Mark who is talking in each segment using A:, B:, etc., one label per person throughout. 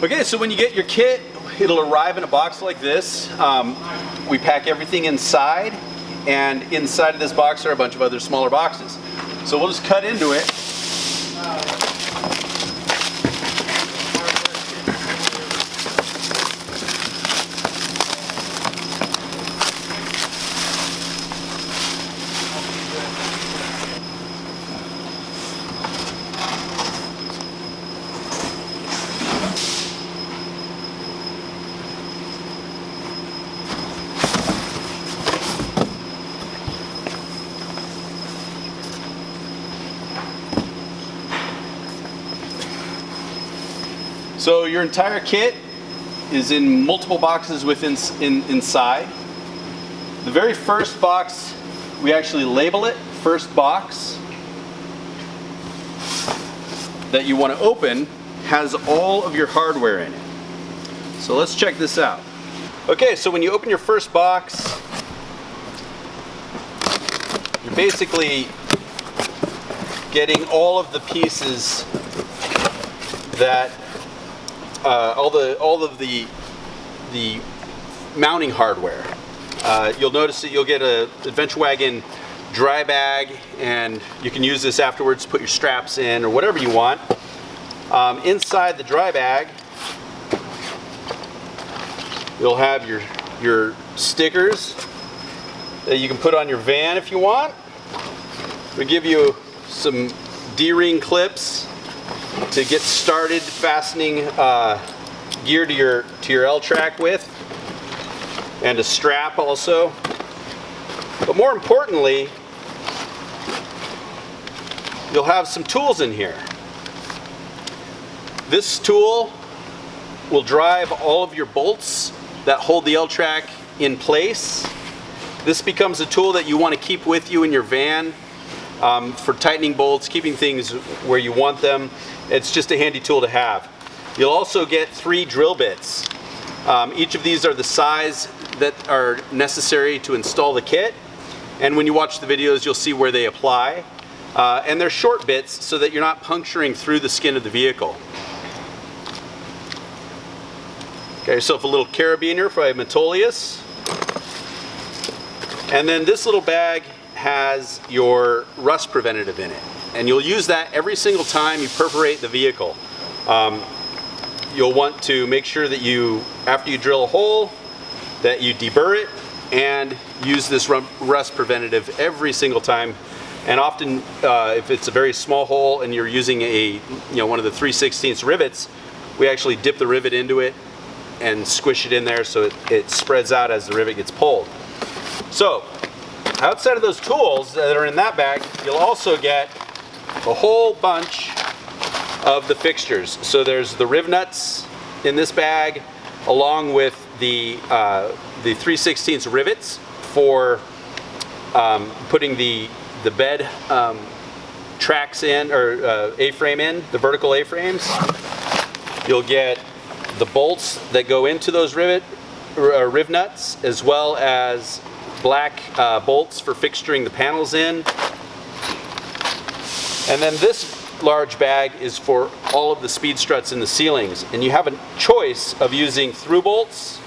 A: Okay, so when you get your kit, it'll arrive in a box like this. We pack everything inside, and inside of this box are a bunch of other smaller boxes. So we'll just cut into it. So your entire kit is in multiple boxes inside. The very first box, we actually label it first box, that you want to open, has all of your hardware in it. So let's check this out. Okay, so when you open your first box, you're basically getting all of the pieces that all of the mounting hardware. You'll notice that you'll get a Adventure Wagon dry bag, and you can use this afterwards to put your straps in or whatever you want. Inside the dry bag, you'll have your stickers that you can put on your van if you want. We give you some D-ring clips to get started fastening gear to your L-track with, and a strap also. But more importantly, you'll have some tools in here. This tool will drive all of your bolts that hold the L-track in place. This becomes a tool that you want to keep with you in your van for tightening bolts, keeping things where you want them. It's just a handy tool to have. You'll also get 3 drill bits. Each of these are the size that are necessary to install the kit, and when you watch the videos you'll see where they apply. And they're short bits so that you're not puncturing through the skin of the vehicle. Got yourself a little carabiner for a Metolius. And then this little bag has your rust preventative in it, and you'll use that every single time you perforate the vehicle. You'll want to make sure that after you drill a hole, that you deburr it and use this rust preventative every single time. And often, if it's a very small hole and you're using one of the 3/16 rivets, we actually dip the rivet into it and squish it in there so it spreads out as the rivet gets pulled. So, outside of those tools that are in that bag, you'll also get a whole bunch of the fixtures. So there's the rivnuts in this bag, along with the 3/16 rivets for putting the bed tracks in, or A-frame in, the vertical A-frames. You'll get the bolts that go into those rivnuts, as well as black bolts for fixturing the panels in. And then this large bag is for all of the speed struts in the ceilings, and you have a choice of using through bolts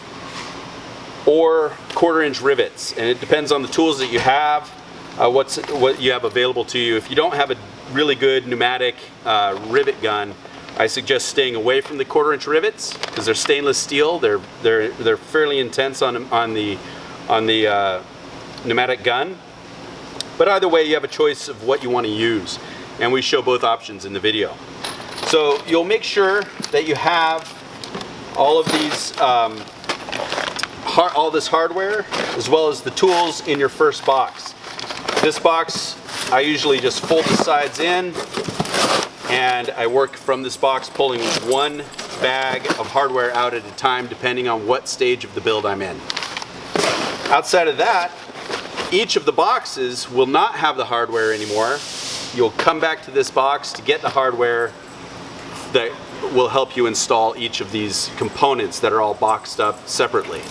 A: or 1/4-inch rivets, and it depends on the tools that you have, what you have available to you. If you don't have a really good pneumatic rivet gun, I suggest staying away from the 1/4-inch rivets because they're stainless steel. They're fairly intense on the pneumatic gun. But either way, you have a choice of what you want to use, and we show both options in the video. So you'll make sure that you have all of these, all this hardware, as well as the tools in your first box. This box, I usually just fold the sides in, and I work from this box, pulling one bag of hardware out at a time, depending on what stage of the build I'm in. Outside of that, each of the boxes will not have the hardware anymore. You'll come back to this box to get the hardware that will help you install each of these components that are all boxed up separately.